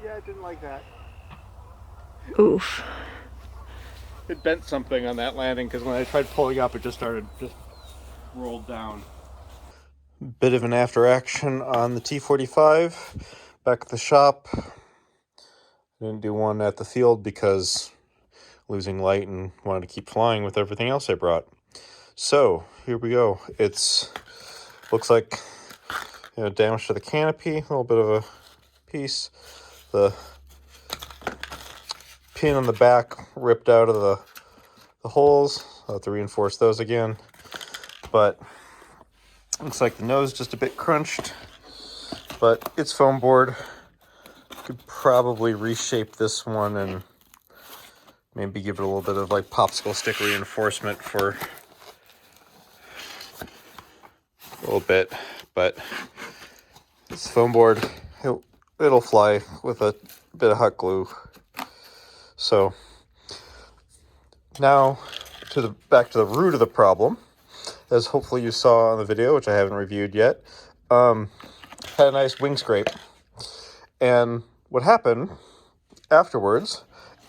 Yeah, I didn't like that. Oof. It bent something on that landing because when I tried pulling up, it just rolled down. Bit of an after action on the T-45 back at the shop. Didn't do one at the field because losing light and wanted to keep flying with everything else I brought. So here we go. It's looks like damage to the canopy, a little bit of a piece. The pin on the back ripped out of the holes. I'll have to reinforce those again. But looks like the nose just a bit crunched. But it's foam board. Could probably reshape this one and maybe give it a little bit of like popsicle stick reinforcement for a little bit. But it's foam board. It'll fly with a bit of hot glue. So now back to the root of the problem, as hopefully you saw on the video, which I haven't reviewed yet. Had a nice wing scrape, and what happened afterwards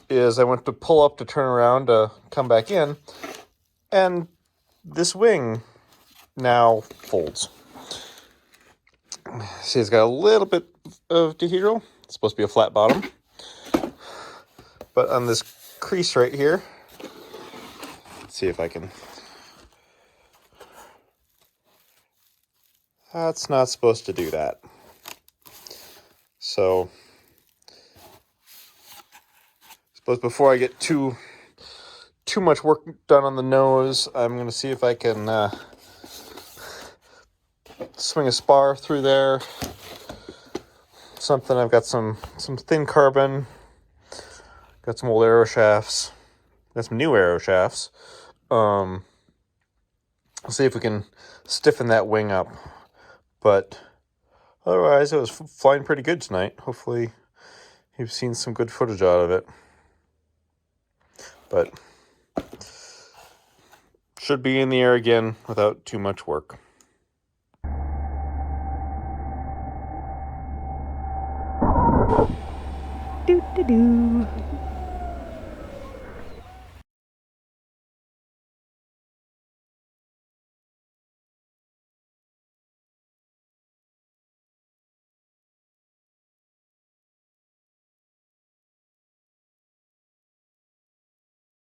is I went to pull up to turn around to come back in, and this wing now folds. See, it's got a little bit of dehedral. It's supposed to be a flat bottom, but on this crease right here, let's see if I can. That's not supposed to do that. So, I suppose before I get too much work done on the nose, I'm going to see if I can swing a spar through there. Something. I've got some thin carbon. Got some old arrow shafts. Got some new arrow shafts. I'll see if we can stiffen that wing up. But otherwise, it was flying pretty good tonight. Hopefully, you've seen some good footage out of it. But should be in the air again without too much work. Doo doo doo.